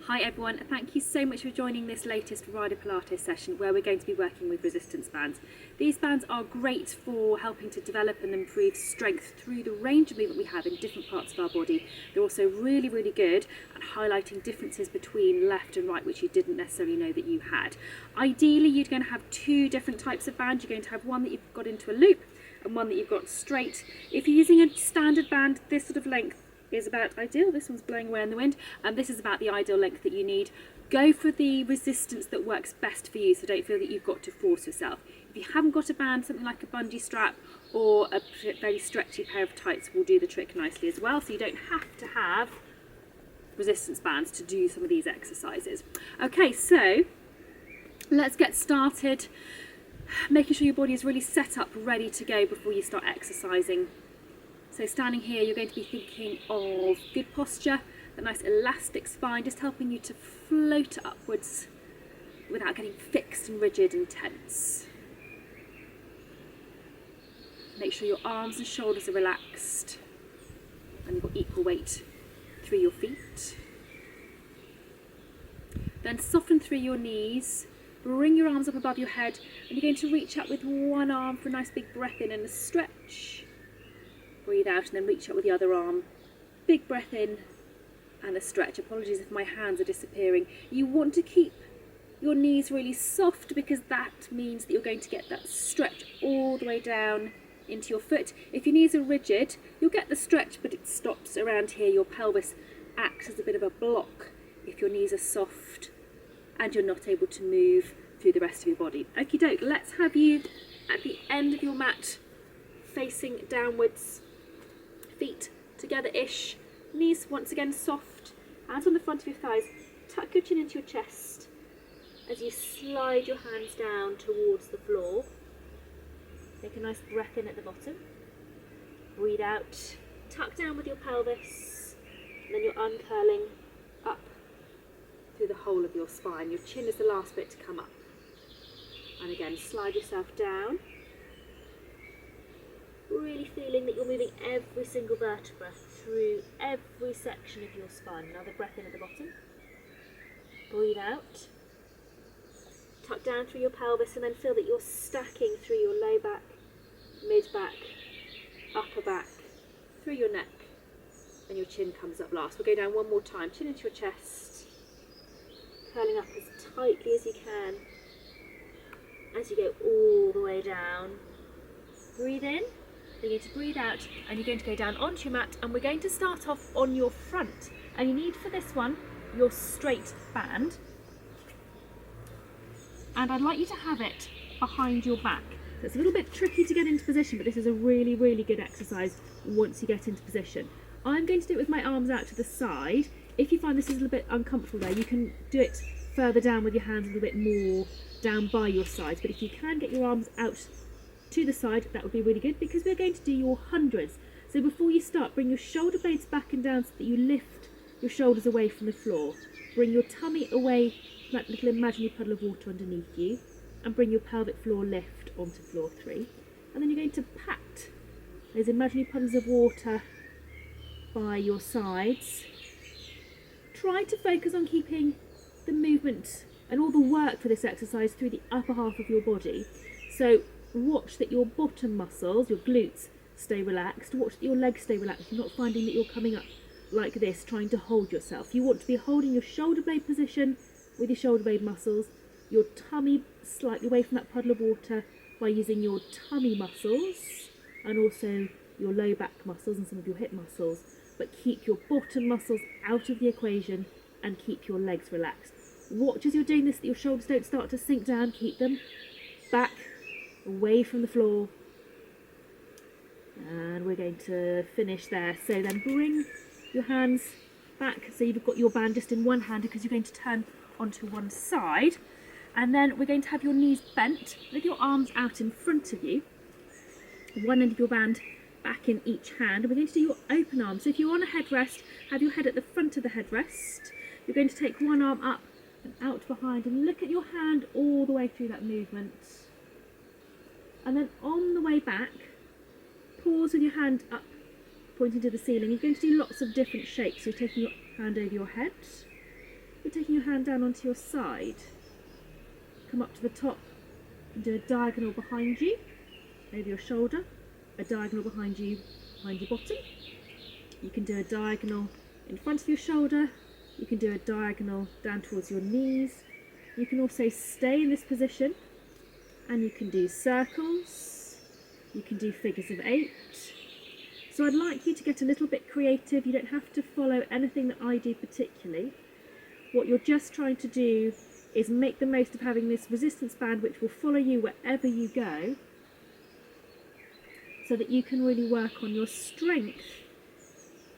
Hi everyone, thank you so much for joining this latest Rider Pilates session where we're going to be working with resistance bands. These bands are great for helping to develop and improve strength through the range of movement we have in different parts of our body. They're also really good at highlighting differences between left and right which you didn't necessarily know that you had. Ideally you're going to have two different types of bands. You're going to have one that you've got into a loop and one that you've got straight. If you're using a standard band, this sort of length is about ideal. This one's blowing away in the wind, and this is about the ideal length that you need. Go for the resistance that works best for you, so don't feel that you've got to force yourself. If you haven't got a band, something like a bungee strap or a very stretchy pair of tights will do the trick nicely as well, so you don't have to have resistance bands to do some of these exercises. Okay, so let's get started, making sure your body is really set up, ready to go before you start exercising. So standing here, you're going to be thinking of good posture, a nice elastic spine, just helping you to float upwards without getting fixed and rigid and tense. Make sure your arms and shoulders are relaxed and you've got equal weight through your feet. Then soften through your knees, bring your arms up above your head, and you're going to reach up with one arm for a nice big breath in and a stretch. Breathe out and then reach up with the other arm. Big breath in and a stretch. Apologies if my hands are disappearing. You want to keep your knees really soft because that means that you're going to get that stretch all the way down into your foot. If your knees are rigid, you'll get the stretch, but it stops around here. Your pelvis acts as a bit of a block if your knees are soft and you're not able to move through the rest of your body. Okie doke, let's have you at the end of your mat facing downwards. Feet together-ish, knees once again soft, hands on the front of your thighs, tuck your chin into your chest as you slide your hands down towards the floor. Take a nice breath in at the bottom, breathe out, tuck down with your pelvis, and then you're uncurling up through the whole of your spine. Your chin is the last bit to come up. And again, slide yourself down. Really feeling that you're moving every single vertebra through every section of your spine. Another breath in at the bottom. Breathe out. Tuck down through your pelvis and then feel that you're stacking through your low back, mid back, upper back, through your neck, and your chin comes up last. We'll go down one more time. Chin into your chest, curling up as tightly as you can as you go all the way down. Breathe in. You're going to breathe out and you're going to go down onto your mat, and we're going to start off on your front, and you need for this one your straight band, and I'd like you to have it behind your back. So it's a little bit tricky to get into position, but this is a really good exercise once you get into position. I'm going to do it with my arms out to the side. If you find this is a little bit uncomfortable there, you can do it further down with your hands a little bit more down by your sides, but if you can get your arms out to the side, that would be really good, because we're going to do your hundreds. So before you start, bring your shoulder blades back and down so that you lift your shoulders away from the floor. Bring your tummy away from that little imaginary puddle of water underneath you, and bring your pelvic floor lift onto floor 3. And then you're going to pat those imaginary puddles of water by your sides. Try to focus on keeping the movement and all the work for this exercise through the upper half of your body. So watch that your bottom muscles, your glutes, stay relaxed. Watch that your legs stay relaxed. You're not finding that you're coming up like this, trying to hold yourself. You want to be holding your shoulder blade position with your shoulder blade muscles, your tummy slightly away from that puddle of water by using your tummy muscles, and also your low back muscles and some of your hip muscles. But keep your bottom muscles out of the equation and keep your legs relaxed. Watch as you're doing this that your shoulders don't start to sink down. Keep them back, away from the floor, and we're going to finish there. So then bring your hands back so you've got your band just in one hand, because you're going to turn onto one side, and then we're going to have your knees bent with your arms out in front of you, one end of your band back in each hand, and we're going to do your open arm. So if you're on a headrest, have your head at the front of the headrest. You're going to take one arm up and out behind, and look at your hand all the way through that movement. And then on the way back, pause with your hand up, pointing to the ceiling. You're going to do lots of different shapes. So you're taking your hand over your head, you're taking your hand down onto your side. Come up to the top and do a diagonal behind you, over your shoulder, a diagonal behind your bottom. You can do a diagonal in front of your shoulder. You can do a diagonal down towards your knees. You can also stay in this position, and you can do circles. You can do figures of 8. So I'd like you to get a little bit creative. You don't have to follow anything that I do particularly. What you're just trying to do is make the most of having this resistance band which will follow you wherever you go, so that you can really work on your strength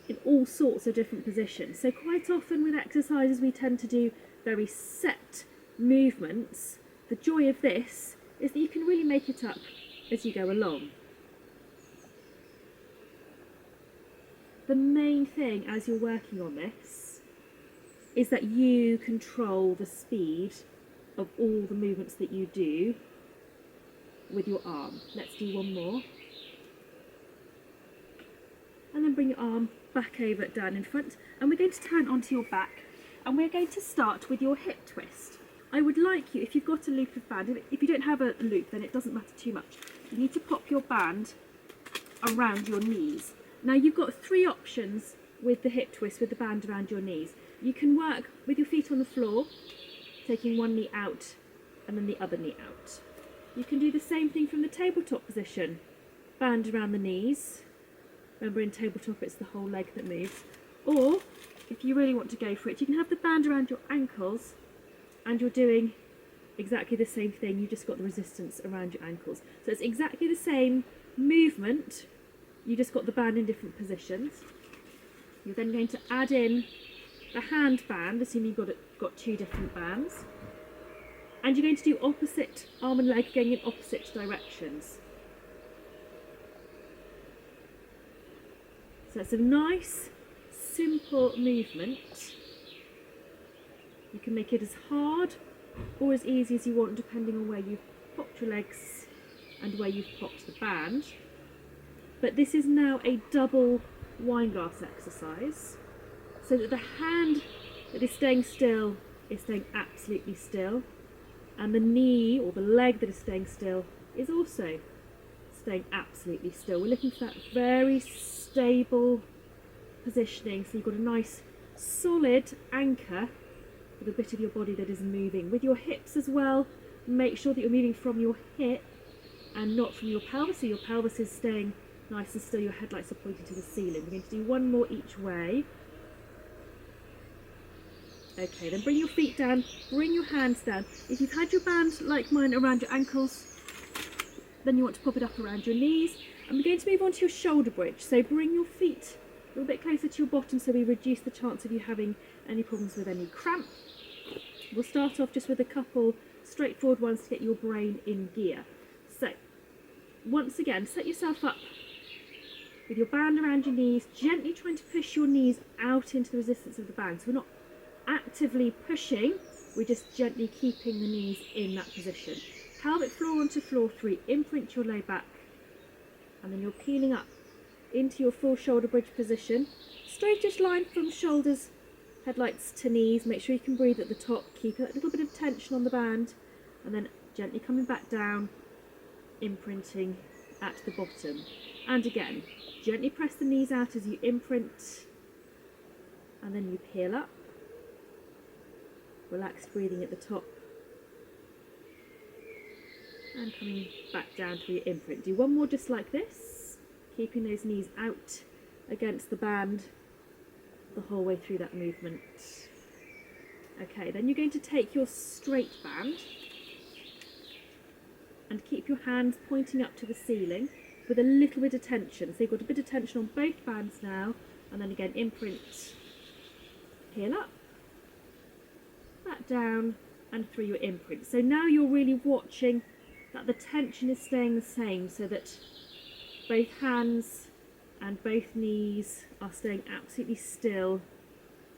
in all sorts of different positions. So quite often with exercises we tend to do very set movements. The joy of this is that you can really make it up as you go along. The main thing as you're working on this is that you control the speed of all the movements that you do with your arm. Let's do one more. And then bring your arm back over down in front, and we're going to turn onto your back, and we're going to start with your hip twist. I would like you, if you've got a loop of band, if you don't have a loop then it doesn't matter too much, you need to pop your band around your knees. Now you've got 3 options with the hip twist with the band around your knees. You can work with your feet on the floor, taking one knee out and then the other knee out. You can do the same thing from the tabletop position, band around the knees. Remember, in tabletop it's the whole leg that moves. Or if you really want to go for it, you can have the band around your ankles and you're doing exactly the same thing, you've just got the resistance around your ankles. So it's exactly the same movement, you just got the band in different positions. You're then going to add in the hand band, assuming you've got 2 different bands. And you're going to do opposite arm and leg going in opposite directions. So it's a nice, simple movement. You can make it as hard or as easy as you want, depending on where you've popped your legs and where you've popped the band. But this is now a double wine glass exercise, so that the hand that is staying still is staying absolutely still, and the knee or the leg that is staying still is also staying absolutely still. We're looking for that very stable positioning, so you've got a nice solid anchor with a bit of your body that is moving. With your hips as well, make sure that you're moving from your hip and not from your pelvis, so your pelvis is staying nice and still, your headlights are pointing to the ceiling. We're going to do one more each way. Okay, then bring your feet down, bring your hands down. If you've had your band like mine around your ankles, then you want to pop it up around your knees. And we're going to move on to your shoulder bridge. So bring your feet a little bit closer to your bottom so we reduce the chance of you having any problems with any cramp. We'll start off just with a couple straightforward ones to get your brain in gear. So once again, set yourself up with your band around your knees, gently trying to push your knees out into the resistance of the band. So we're not actively pushing, we're just gently keeping the knees in that position. Pelvic floor onto floor 3, imprint your low back, and then you're peeling up into your full shoulder bridge position. Straightest line from shoulders, headlights to knees. Make sure you can breathe at the top, keep a little bit of tension on the band, and then gently coming back down, imprinting at the bottom. And again, gently press the knees out as you imprint, and then you peel up. Relaxed breathing at the top, and coming back down to your imprint. Do one more just like this, keeping those knees out against the band the whole way through that movement. Okay, then you're going to take your straight band and keep your hands pointing up to the ceiling with a little bit of tension. So you've got a bit of tension on both bands now, and then again imprint, peel up, back down and through your imprint. So now you're really watching that the tension is staying the same, so that both hands and both knees are staying absolutely still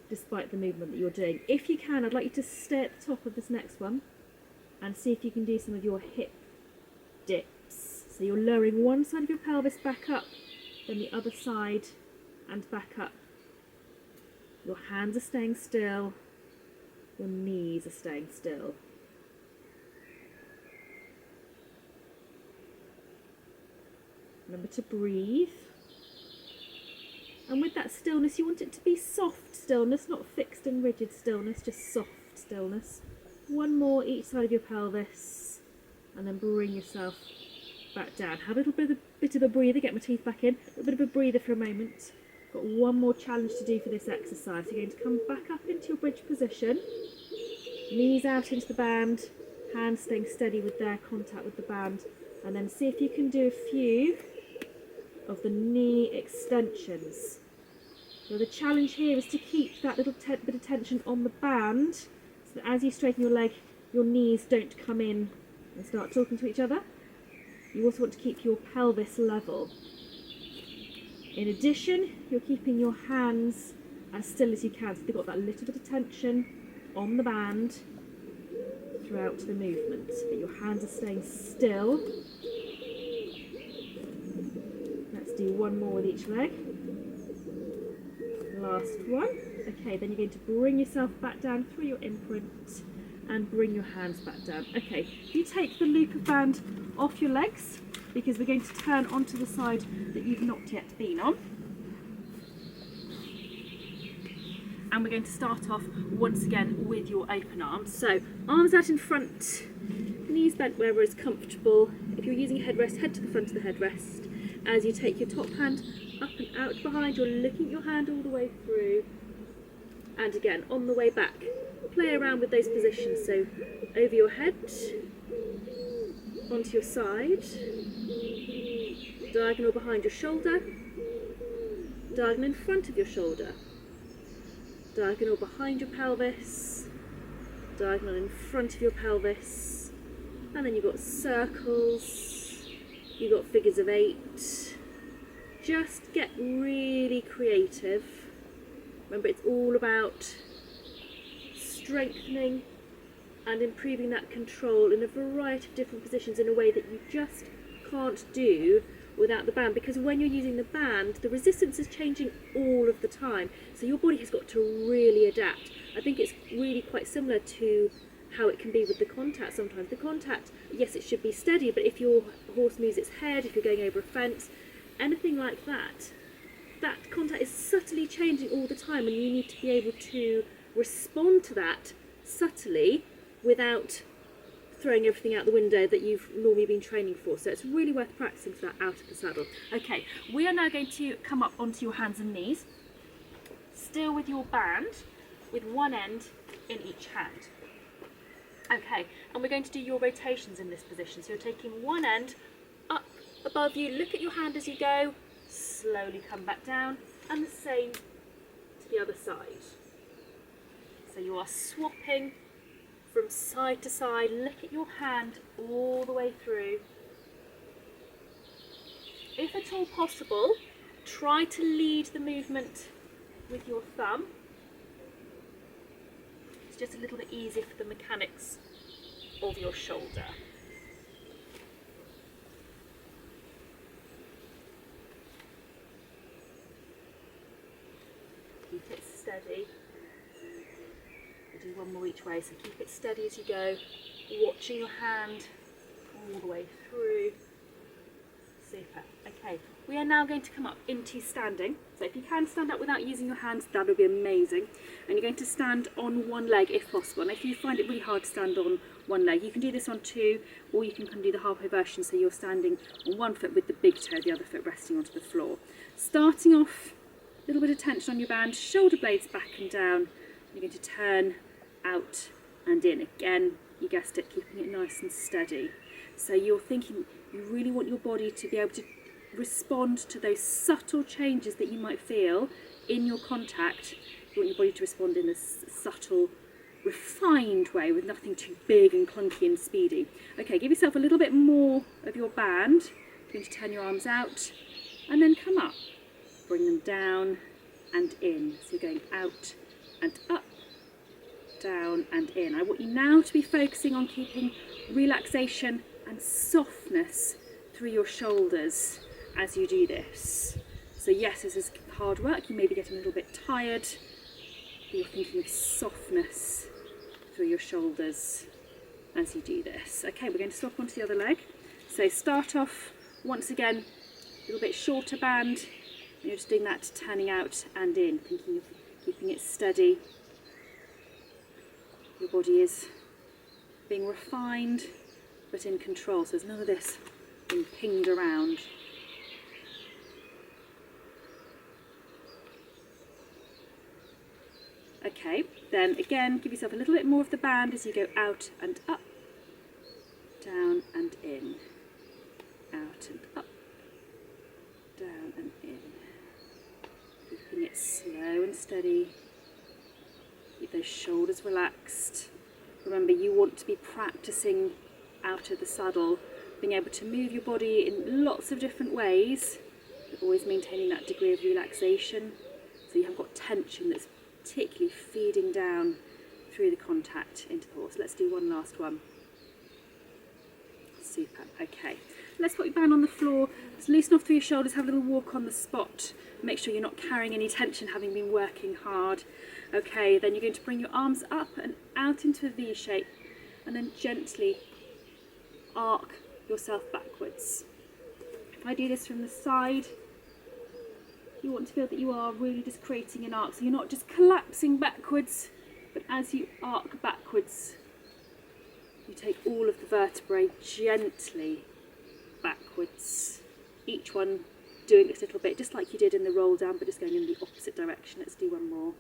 despite the movement that you're doing. If you can, I'd like you to stay at the top of this next one and see if you can do some of your hip dips. So you're lowering one side of your pelvis back up, then the other side and back up. Your hands are staying still, your knees are staying still. Remember to breathe. And with that stillness, you want it to be soft stillness, not fixed and rigid stillness, just soft stillness. One more each side of your pelvis, and then bring yourself back down. Have a little bit of a breather, get my teeth back in, a little bit of a breather for a moment. Got one more challenge to do for this exercise. You're going to come back up into your bridge position, knees out into the band, hands staying steady with their contact with the band, and then see if you can do a few of the knee extensions. So the challenge here is to keep that little bit of tension on the band, so that as you straighten your leg, your knees don't come in and start talking to each other. You also want to keep your pelvis level. In addition, you're keeping your hands as still as you can, so they've got that little bit of tension on the band throughout the movement, but your hands are staying still. Let's do one more with each leg. Last one. Okay, then you're going to bring yourself back down through your imprint and bring your hands back down. Okay, you take the loop of band off your legs because we're going to turn onto the side that you've not yet been on. And we're going to start off once again with your open arms. So arms out in front, knees bent wherever is comfortable. If you're using a headrest, head to the front of the headrest. As you take your top hand up and out behind, you're looking at your hand all the way through. And again, on the way back, play around with those positions. So over your head, onto your side, diagonal behind your shoulder, diagonal in front of your shoulder, diagonal behind your pelvis, diagonal in front of your pelvis, and then you've got circles. You've got figures of 8. Just get really creative. Remember, it's all about strengthening and improving that control in a variety of different positions in a way that you just can't do without the band, because when you're using the band, the resistance is changing all of the time, so your body has got to really adapt. I think it's really quite similar to how it can be with the contact sometimes. The contact, yes, it should be steady, but if your horse moves its head, if you're going over a fence, anything like that, that contact is subtly changing all the time, and you need to be able to respond to that subtly without throwing everything out the window that you've normally been training for. So it's really worth practicing for that out of the saddle. Okay, we are now going to come up onto your hands and knees, still with your band, with one end in each hand. Okay, and we're going to do your rotations in this position. So you're taking one end up above you, look at your hand as you go, slowly come back down, and the same to the other side. So you are swapping from side to side, look at your hand all the way through. If at all possible, try to lead the movement with your thumb. It's just a little bit easier for the mechanics of your shoulder. Keep it steady. We'll do one more each way, so keep it steady as you go, watching your hand all the way through. Super. Okay, we are now going to come up into standing. So if you can stand up without using your hands, that would be amazing. And you're going to stand on one leg if possible. And if you find it really hard to stand on one leg, you can do this on two, or you can do the halfway version, so you're standing on one foot with the big toe, the other foot resting onto the floor. Starting off, a little bit of tension on your band, shoulder blades back and down. You're going to turn out and in. Again, you guessed it, keeping it nice and steady. So you're thinking, you really want your body to be able to respond to those subtle changes that you might feel in your contact. You want your body to respond in a subtle, refined way with nothing too big and clunky and speedy. Okay, give yourself a little bit more of your band. You're going to turn your arms out and then come up. Bring them down and in. So you're going out and up, down and in. I want you now to be focusing on keeping relaxation and softness through your shoulders as you do this. So yes, this is hard work, you may be getting a little bit tired, but you're thinking of softness through your shoulders as you do this. Okay, we're going to swap onto the other leg. So start off once again, a little bit shorter band. And you're just doing that, turning out and in, thinking of keeping it steady. Your body is being refined but in control, so there's none of this being pinged around. Okay, then again, give yourself a little bit more of the band as you go out and up, down and in, out and up, down and in. Keeping it slow and steady. Keep those shoulders relaxed. Remember, you want to be practicing out of the saddle, being able to move your body in lots of different ways, but always maintaining that degree of relaxation, so you haven't got tension that's particularly feeding down through the contact into the horse. Let's do one last one. Super. Okay, let's put your band on the floor. Just loosen off through your shoulders, have a little walk on the spot. Make sure you're not carrying any tension, having been working hard. Okay, then you're going to bring your arms up and out into a V shape, and then gently arc yourself backwards. If I do this from the side, you want to feel that you are really just creating an arc, so you're not just collapsing backwards, but as you arc backwards, you take all of the vertebrae gently backwards, each one doing this little bit, just like you did in the roll down, but just going in the opposite direction. Let's do one more.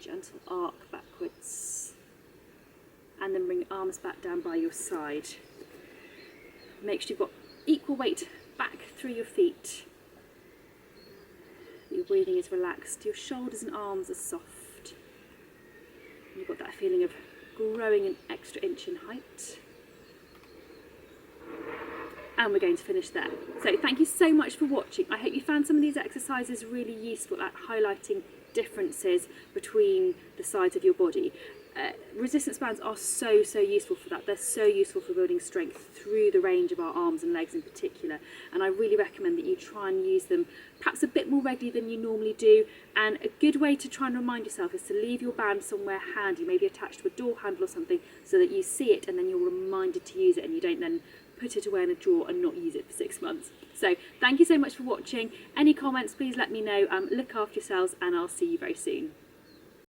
Gentle arc backwards, and then bring your arms back down by your side. Make sure you've got equal weight back through your feet. Your breathing is relaxed, your shoulders and arms are soft. You've got that feeling of growing an extra inch in height. And we're going to finish there. So thank you so much for watching. I hope you found some of these exercises really useful at highlighting differences between the sides of your body. Resistance bands are so useful for that. They're so useful for building strength through the range of our arms and legs in particular, and I really recommend that you try and use them perhaps a bit more regularly than you normally do. And a good way to try and remind yourself is to leave your band somewhere handy, maybe attached to a door handle or something, so that you see it and then you're reminded to use it, and you don't then put it away in a drawer and not use it for 6 months. So thank you so much for watching. Any comments, please let me know. Look after yourselves, and I'll see you very soon.